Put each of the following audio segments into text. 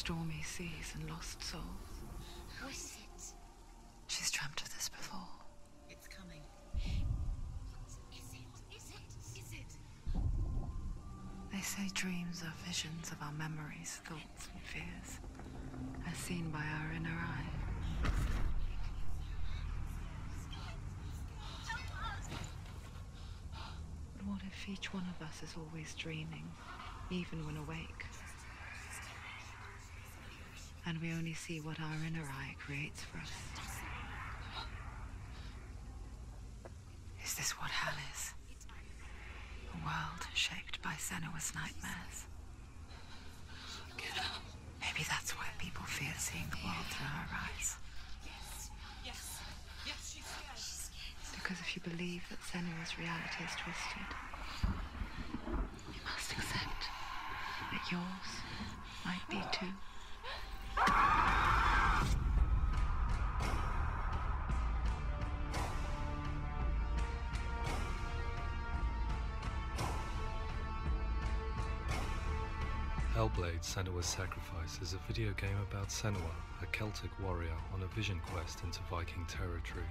stormy seas and lost souls. How is it? She's dreamt of this before. It's coming. Is it? They say dreams are visions of our memories, thoughts and fears, as seen by our inner eye. But what if each one of us is always dreaming, even when awake? And we only see what our inner eye creates for us. Is this what hell is? A world shaped by Senua's nightmares. Get up. Maybe that's why people fear seeing the world through her eyes. Yes, she's scared. Because if you believe that Senua's reality is twisted, you must accept that yours might be too. Hellblade: Senua's Sacrifice is a video game about Senua, a Celtic warrior on a vision quest into Viking territory.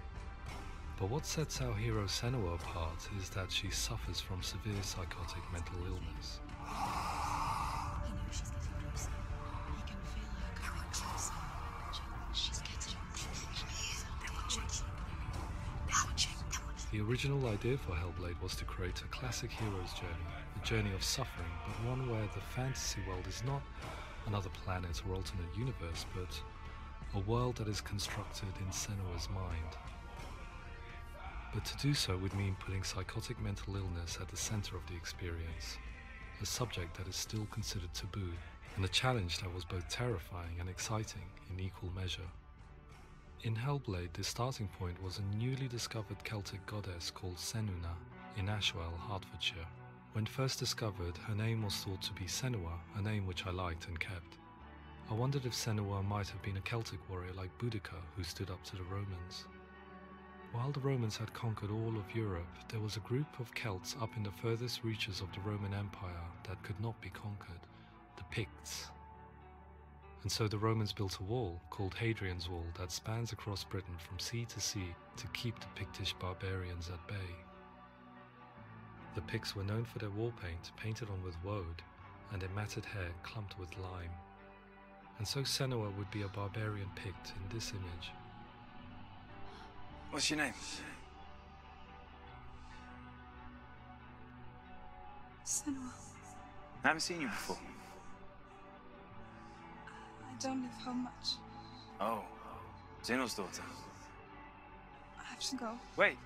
But what sets our hero Senua apart is that she suffers from severe psychotic mental illness. He knows she's getting closer. He can feel her coming closer. She's getting closer. The original idea for Hellblade was to create a classic hero's journey, a journey of suffering, but one where the fantasy world is not another planet or alternate universe, but a world that is constructed in Senua's mind. But to do so would mean putting psychotic mental illness at the center of the experience, a subject that is still considered taboo, and a challenge that was both terrifying and exciting in equal measure. In Hellblade, the starting point was a newly discovered Celtic goddess called Senua in Ashwell, Hertfordshire. When first discovered, her name was thought to be Senua, a name which I liked and kept. I wondered if Senua might have been a Celtic warrior like Boudica who stood up to the Romans. While the Romans had conquered all of Europe, there was a group of Celts up in the furthest reaches of the Roman Empire that could not be conquered, the Picts. And so the Romans built a wall, called Hadrian's Wall, that spans across Britain from sea to sea to keep the Pictish barbarians at bay. The Picts were known for their war paint, painted on with woad, and their matted hair clumped with lime. And so Senua would be a barbarian Pict in this image. What's your name? Senua. I haven't seen you before. I don't leave home much. Oh, Zenua's daughter. I have to go. Wait.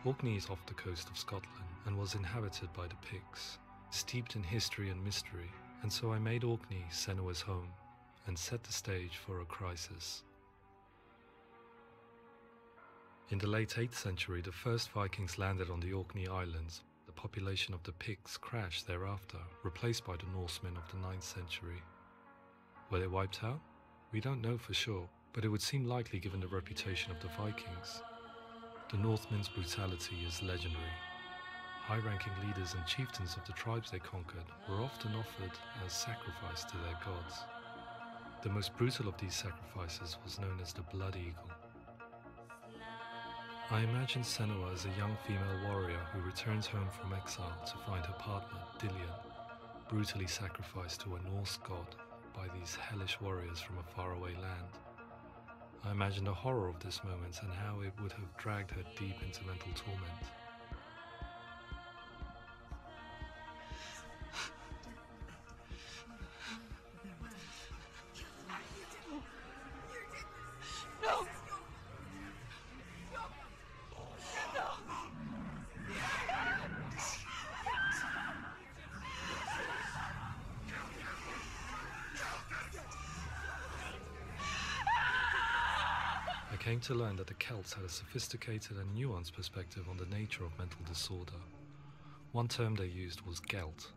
Orkney is off the coast of Scotland and was inhabited by the Picts, steeped in history and mystery, and so I made Orkney Senua's home and set the stage for a crisis. In the late 8th century, the first Vikings landed on the Orkney Islands. The population of the Picts crashed thereafter, replaced by the Norsemen of the 9th century. Were they wiped out? We don't know for sure, but it would seem likely given the reputation of the Vikings. The Northmen's brutality is legendary. High-ranking leaders and chieftains of the tribes they conquered were often offered as sacrifice to their gods. The most brutal of these sacrifices was known as the Blood Eagle. I imagine Senua as a young female warrior who returns home from exile to find her partner, Dillion, brutally sacrificed to a Norse god by these hellish warriors from a faraway land. I imagine the horror of this moment and how it would have dragged her deep into mental torment. No! I came to learn that the Celts had a sophisticated and nuanced perspective on the nature of mental disorder. One term they used was Gelt.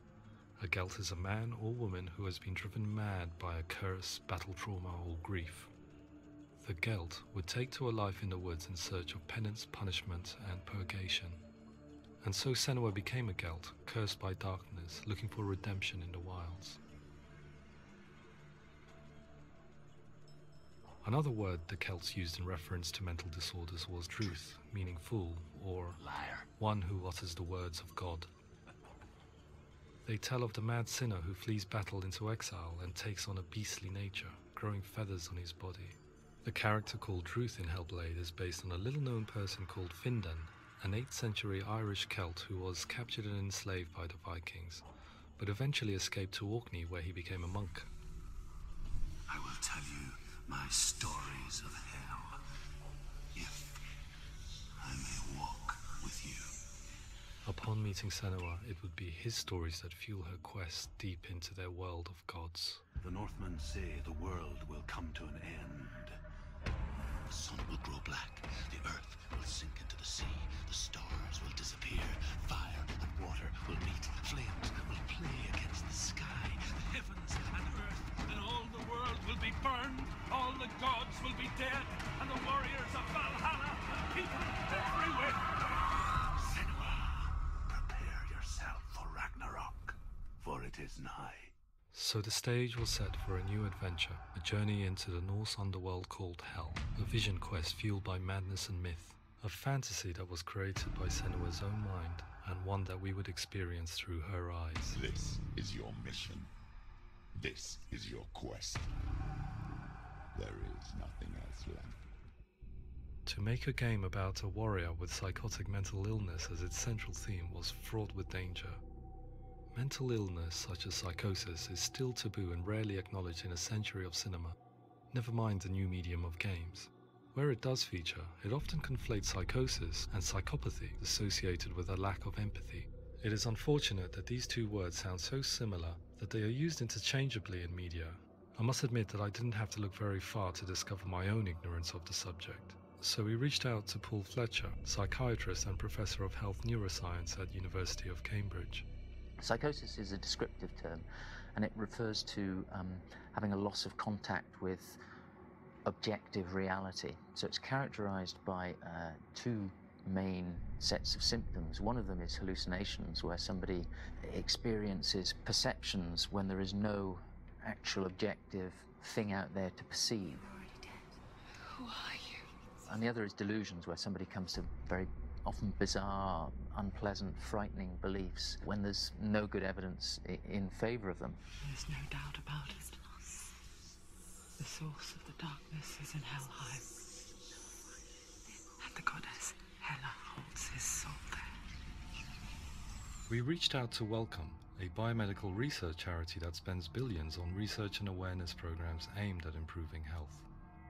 A Gelt is a man or woman who has been driven mad by a curse, battle trauma, or grief. The Gelt would take to a life in the woods in search of penance, punishment, and purgation. And so Senua became a Gelt, cursed by darkness, looking for redemption in the wilds. Another word the Celts used in reference to mental disorders was druth, meaning fool, or Liar. one who utters the words of God. They tell of the mad sinner who flees battle into exile and takes on a beastly nature, growing feathers on his body. The character called Druth in Hellblade is based on a little-known person called Findan, an 8th century Irish Celt who was captured and enslaved by the Vikings, but eventually escaped to Orkney where he became a monk. I will tell you my stories of hell, if I may walk with you. Upon meeting Senua, it would be his stories that fuel her quest deep into their world of gods. The Northmen say the world will come to an end. The sun will grow black, the earth will sink into the sea, the stars will disappear, fire and water will meet, flames will play against the sky, the heavens and earth and all the world will be burned, all the gods will be dead, and the warriors of Valhalla and people everywhere. Senua, prepare yourself for Ragnarok, for it is nigh. So the stage was set for a new adventure, a journey into the Norse underworld called Hell, a vision quest fueled by madness and myth, a fantasy that was created by Senua's own mind, and one that we would experience through her eyes. This is your mission. This is your quest. There is nothing else left. To make a game about a warrior with psychotic mental illness as its central theme was fraught with danger. Mental illness such as psychosis is still taboo and rarely acknowledged in a century of cinema, never mind the new medium of games. Where it does feature, it often conflates psychosis and psychopathy associated with a lack of empathy. It is unfortunate that these two words sound so similar that they are used interchangeably in media. I must admit that I didn't have to look very far to discover my own ignorance of the subject. So we reached out to Paul Fletcher, psychiatrist and professor of health neuroscience at University of Cambridge. Psychosis is a descriptive term, and it refers to having a loss of contact with objective reality. So it's characterized by two main sets of symptoms. One of them is hallucinations, where somebody experiences perceptions when there is no actual objective thing out there to perceive. You're already dead. Who are you? And the other is delusions, where somebody comes to very often bizarre, unpleasant, frightening beliefs when there's no good evidence in favor of them. There's no doubt about it. The source of the darkness is in Helheim. And the goddess Hela holds his soul there. We reached out to Welcome, a biomedical research charity that spends billions on research and awareness programs aimed at improving health.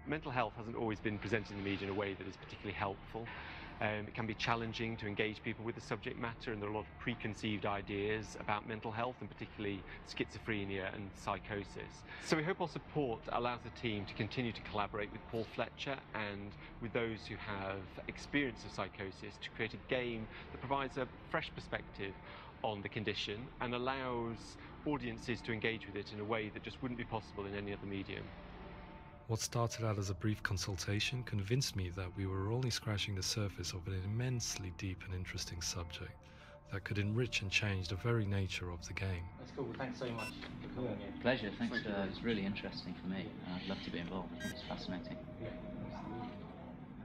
Mental health hasn't always been presented in the media in a way that is particularly helpful. It can be challenging to engage people with the subject matter, and there are a lot of preconceived ideas about mental health, and particularly schizophrenia and psychosis. So we hope our support allows the team to continue to collaborate with Paul Fletcher and with those who have experience of psychosis to create a game that provides a fresh perspective on the condition and allows audiences to engage with it in a way that just wouldn't be possible in any other medium. What started out as a brief consultation convinced me that we were only scratching the surface of an immensely deep and interesting subject that could enrich and change the very nature of the game. That's cool. Thanks so much for coming. Pleasure. Thanks. It's really interesting for me. I'd love to be involved. I think it's fascinating.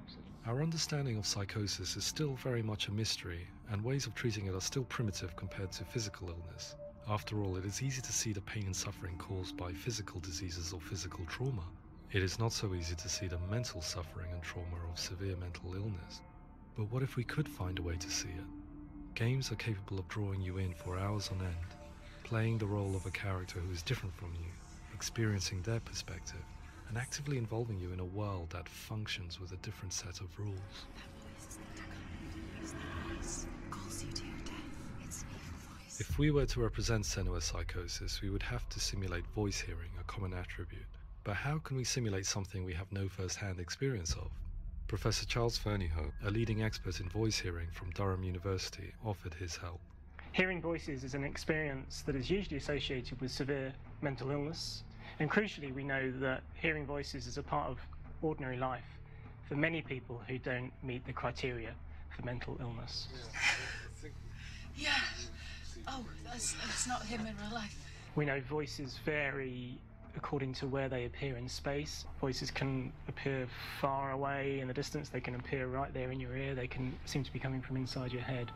Absolutely. Our understanding of psychosis is still very much a mystery, and ways of treating it are still primitive compared to physical illness. After all, it is easy to see the pain and suffering caused by physical diseases or physical trauma. It is not so easy to see the mental suffering and trauma of severe mental illness. But what if we could find a way to see it? Games are capable of drawing you in for hours on end, playing the role of a character who is different from you, experiencing their perspective, and actively involving you in a world that functions with a different set of rules. If we were to represent Senua's psychosis, we would have to simulate voice hearing, a common attribute. But how can we simulate something we have no first-hand experience of? Professor Charles Fernyhough, a leading expert in voice hearing from Durham University, offered his help. Hearing voices is an experience that is usually associated with severe mental illness, and crucially we know that hearing voices is a part of ordinary life for many people who don't meet the criteria for mental illness. Yeah. Oh, that's not him in real life. We know voices vary according to where they appear in space. Voices can appear far away in the distance, they can appear right there in your ear, they can seem to be coming from inside your head.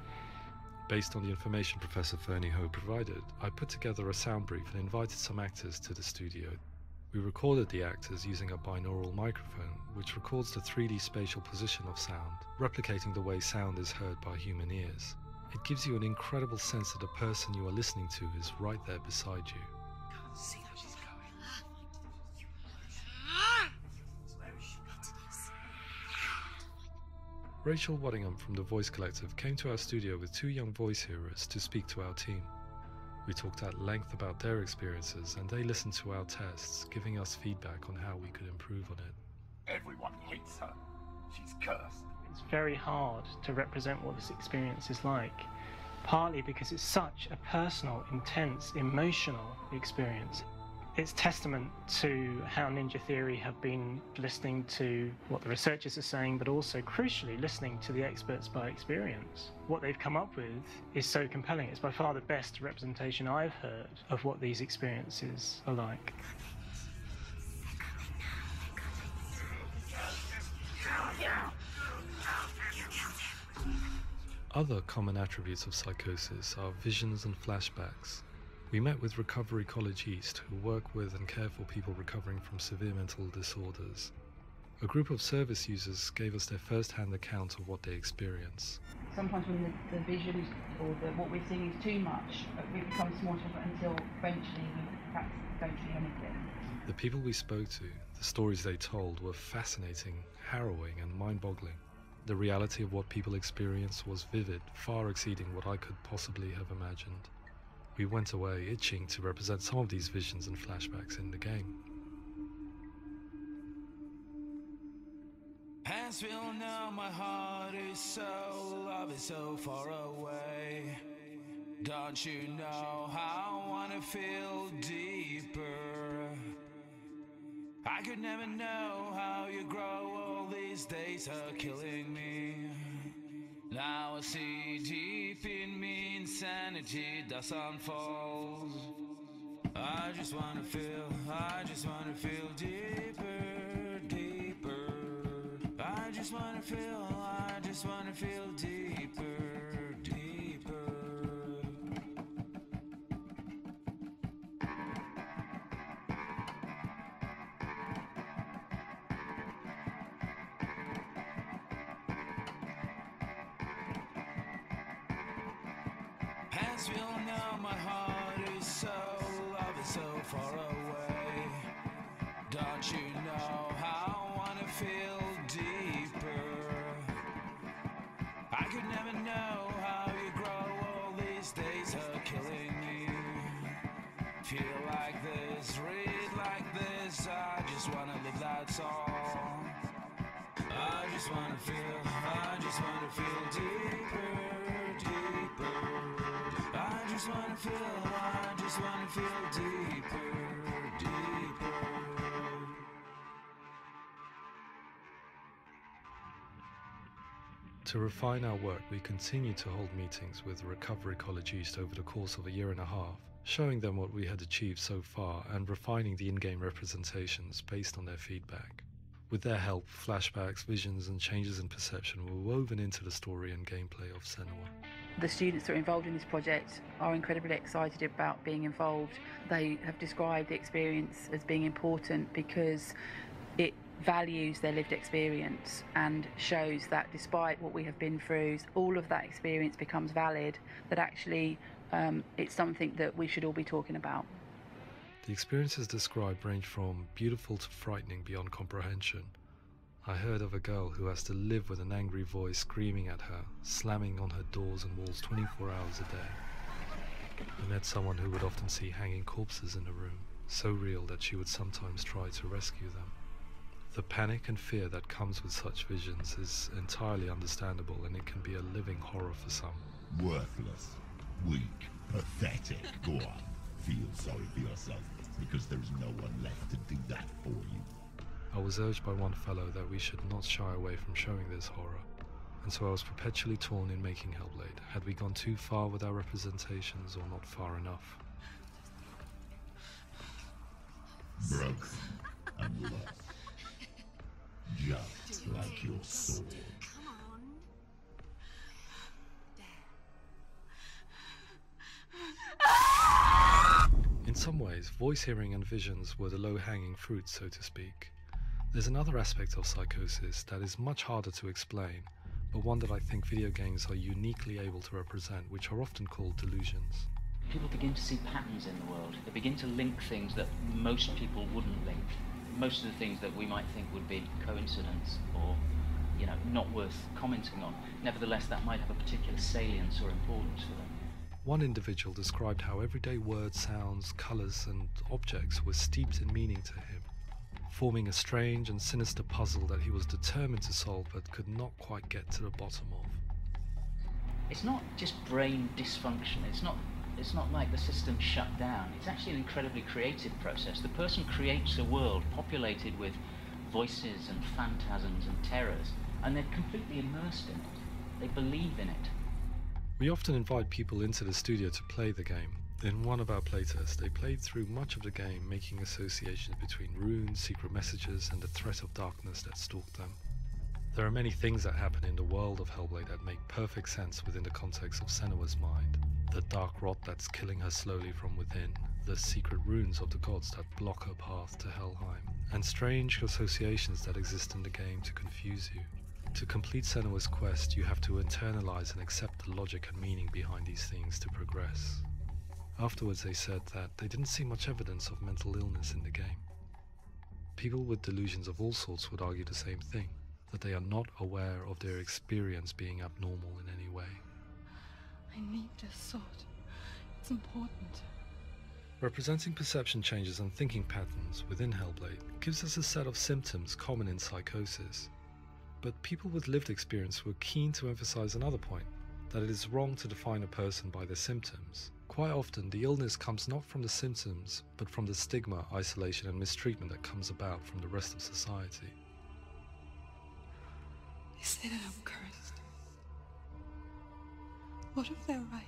Based on the information Professor Fernie Ho provided, I put together a sound brief and invited some actors to the studio. We recorded the actors using a binaural microphone, which records the 3D spatial position of sound, replicating the way sound is heard by human ears. It gives you an incredible sense that the person you are listening to is right there beside you. Can't see how she's going. Rachel Waddingham from the Voice Collective came to our studio with 2 young voice hearers to speak to our team. We talked at length about their experiences and they listened to our tests, giving us feedback on how we could improve on it. Everyone hates her. She's cursed. It's very hard to represent what this experience is like, partly because it's such a personal, intense, emotional experience. It's testament to how Ninja Theory have been listening to what the researchers are saying, but also, crucially, listening to the experts by experience. What they've come up with is so compelling. It's by far the best representation I've heard of what these experiences are like. Other common attributes of psychosis are visions and flashbacks. We met with Recovery College East, who work with and care for people recovering from severe mental disorders. A group of service users gave us their first-hand account of what they experience. Sometimes when the visions or what we're seeing is too much, it becomes more difficult until eventually we perhaps don't see anything. The people we spoke to, the stories they told, were fascinating, harrowing and mind-boggling. The reality of what people experienced was vivid, far exceeding what I could possibly have imagined. We went away itching to represent some of these visions and flashbacks in the game. Hands feel now, my heart is so, love is so far away. Don't you know how I wanna feel deeper? I could never know how you grow, all these days are killing me. Now I see deep in me insanity does unfold. I just wanna feel deeper, deeper. I just wanna feel deeper, deeper. Hands feel now, my heart is so, love is so far away. Don't you know how I wanna feel deeper? I could never know how you grow, all these days are killing me. Feel like this, read like this, I just wanna live, that's all. I just wanna feel deeper, deeper. I just wanna feel deeper, deeper. To refine our work, we continue to hold meetings with Recovery College East over the course of a year and a half, showing them what we had achieved so far and refining the in-game representations based on their feedback. With their help, flashbacks, visions and changes in perception were woven into the story and gameplay of Senua. The students that are involved in this project are incredibly excited about being involved. They have described the experience as being important because it values their lived experience and shows that despite what we have been through, all of that experience becomes valid, that actually it's something that we should all be talking about. The experiences described range from beautiful to frightening beyond comprehension. I heard of a girl who has to live with an angry voice screaming at her, slamming on her doors and walls 24 hours a day. I met someone who would often see hanging corpses in a room, so real that she would sometimes try to rescue them. The panic and fear that comes with such visions is entirely understandable, and it can be a living horror for some. Worthless, weak, pathetic. Go on, feel sorry for yourself, because there's no one left to do that for you. I was urged by one fellow that we should not shy away from showing this horror, and so I was perpetually torn in making Hellblade. Had we gone too far with our representations or not far enough? broken and lost. Just like your sword. In some ways, voice hearing and visions were the low-hanging fruit, so to speak. There's another aspect of psychosis that is much harder to explain, but one that I think video games are uniquely able to represent, which are often called delusions. People begin to see patterns in the world. They begin to link things that most people wouldn't link. Most of the things that we might think would be coincidence or, not worth commenting on. Nevertheless, that might have a particular salience or importance for them. One individual described how everyday words, sounds, colours and objects were steeped in meaning to him, forming a strange and sinister puzzle that he was determined to solve but could not quite get to the bottom of. It's not just brain dysfunction. It's not like the system shut down. It's actually an incredibly creative process. The person creates a world populated with voices and phantasms and terrors, and they're completely immersed in it. They believe in it. We often invite people into the studio to play the game. In one of our playtests, they played through much of the game, making associations between runes, secret messages, and the threat of darkness that stalked them. There are many things that happen in the world of Hellblade that make perfect sense within the context of Senua's mind. The dark rot that's killing her slowly from within, the secret runes of the gods that block her path to Helheim, and strange associations that exist in the game to confuse you. To complete Senua's quest, you have to internalize and accept the logic and meaning behind these things to progress. Afterwards, they said that they didn't see much evidence of mental illness in the game. People with delusions of all sorts would argue the same thing, that they are not aware of their experience being abnormal in any way. I need this sword. It's important. Representing perception changes and thinking patterns within Hellblade gives us a set of symptoms common in psychosis. But people with lived experience were keen to emphasize another point, that it is wrong to define a person by their symptoms. Quite often, the illness comes not from the symptoms, but from the stigma, isolation and mistreatment that comes about from the rest of society. They say that I'm cursed. What if they're right?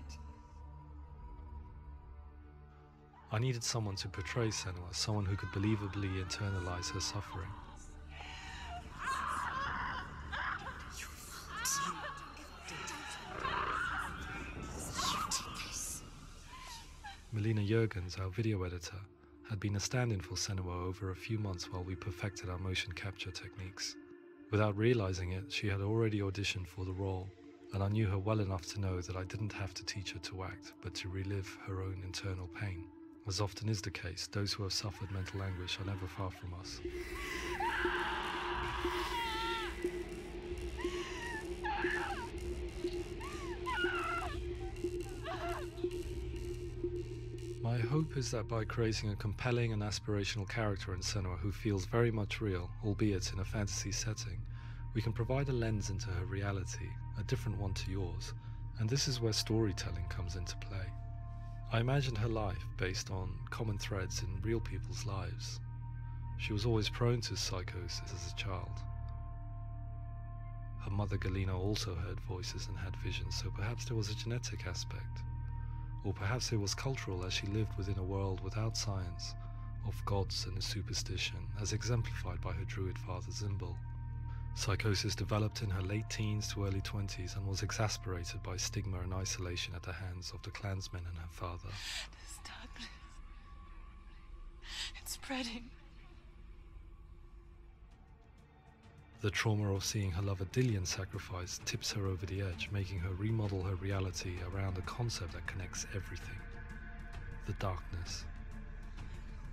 I needed someone to portray Senua, someone who could believably internalize her suffering. Melina Jurgens, our video editor, had been a stand-in for Senua over a few months while we perfected our motion capture techniques. Without realizing it, she had already auditioned for the role, and I knew her well enough to know that I didn't have to teach her to act, but to relive her own internal pain. As often is the case, those who have suffered mental anguish are never far from us. My hope is that by creating a compelling and aspirational character in Senua who feels very much real, albeit in a fantasy setting, we can provide a lens into her reality, a different one to yours, and this is where storytelling comes into play. I imagined her life based on common threads in real people's lives. She was always prone to psychosis as a child. Her mother Galina also heard voices and had visions, so perhaps there was a genetic aspect. Or perhaps it was cultural, as she lived within a world without science, of gods and a superstition, as exemplified by her druid father Zimbal. Psychosis developed in her late teens to early 20s and was exacerbated by stigma and isolation at the hands of the clansmen and her father. This darkness. It's spreading. The trauma of seeing her lover Dillian sacrificed tips her over the edge, making her remodel her reality around a concept that connects everything: the darkness.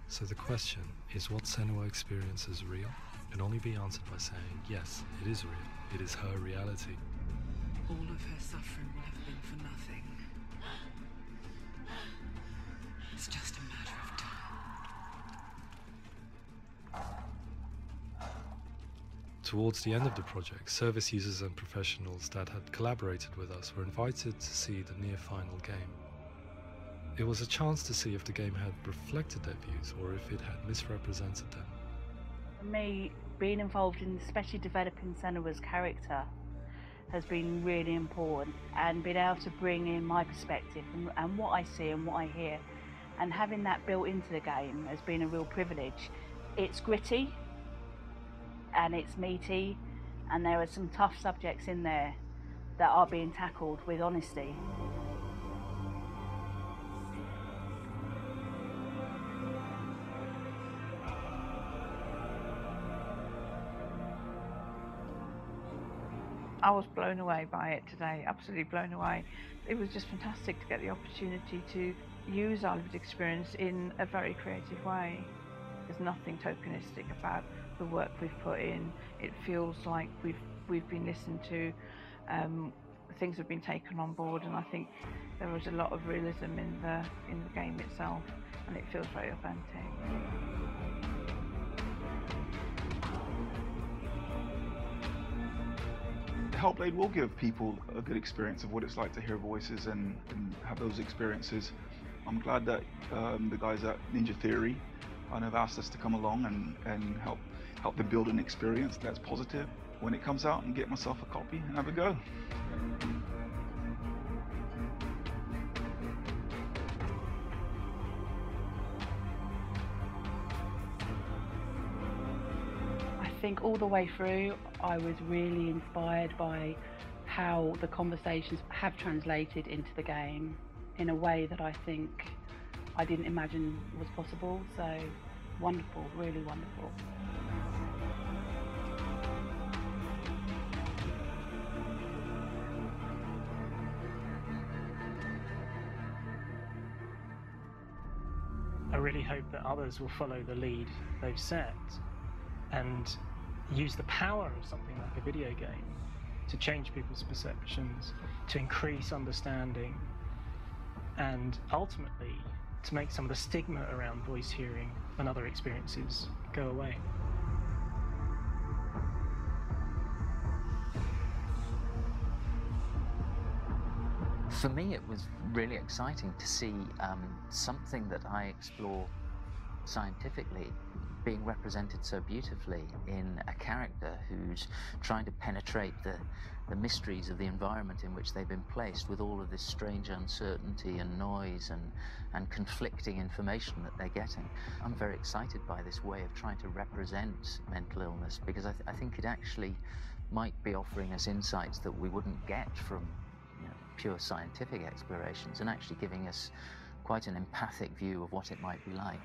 So the question is, what Senua experiences real? Can only be answered by saying, yes, it is real. It is her reality. All of her suffering will have been for nothing. It's just a matter of time. Towards the end of the project, service users and professionals that had collaborated with us were invited to see the near-final game. It was a chance to see if the game had reflected their views or if it had misrepresented them. For me, being involved in especially developing Senua's character has been really important, and being able to bring in my perspective and what I see and what I hear and having that built into the game has been a real privilege. It's gritty and it's meaty, and there are some tough subjects in there that are being tackled with honesty. I was blown away by it today, absolutely blown away. It was just fantastic to get the opportunity to use our lived experience in a very creative way. There's nothing tokenistic about the work we've put in. It feels like we've been listened to, things have been taken on board, and I think there was a lot of realism in the game itself, and it feels very authentic. Hellblade will give people a good experience of what it's like to hear voices and have those experiences. I'm glad that the guys at Ninja Theory have asked us to come along and help them build an experience that's positive when it comes out, and get myself a copy and have a go. I think all the way through I was really inspired by how the conversations have translated into the game in a way that I think I didn't imagine was possible. So wonderful, really wonderful. I really hope that others will follow the lead they've set and use the power of something like a video game to change people's perceptions, to increase understanding, and ultimately to make some of the stigma around voice hearing and other experiences go away. For me, it was really exciting to see something that I explore scientifically being represented so beautifully in a character who's trying to penetrate the mysteries of the environment in which they've been placed, with all of this strange uncertainty and noise and conflicting information that they're getting. I'm very excited by this way of trying to represent mental illness, because I think it actually might be offering us insights that we wouldn't get from pure scientific explorations, and actually giving us quite an empathic view of what it might be like.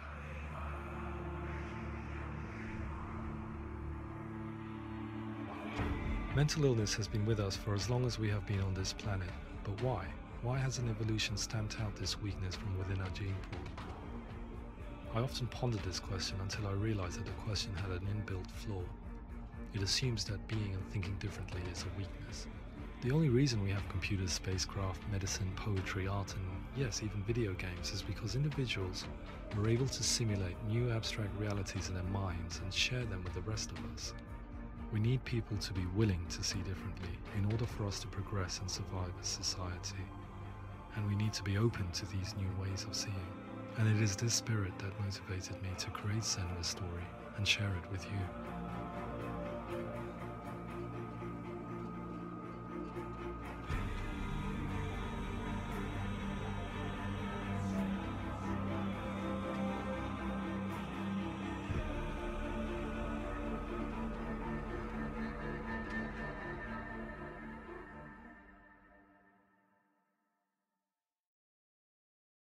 Mental illness has been with us for as long as we have been on this planet, but why? Why hasn't evolution stamped out this weakness from within our gene pool? I often pondered this question until I realized that the question had an inbuilt flaw. It assumes that being and thinking differently is a weakness. The only reason we have computers, spacecraft, medicine, poetry, art, and yes, even video games is because individuals are able to simulate new abstract realities in their minds and share them with the rest of us. We need people to be willing to see differently in order for us to progress and survive as society. And we need to be open to these new ways of seeing. And it is this spirit that motivated me to create Senua's story and share it with you.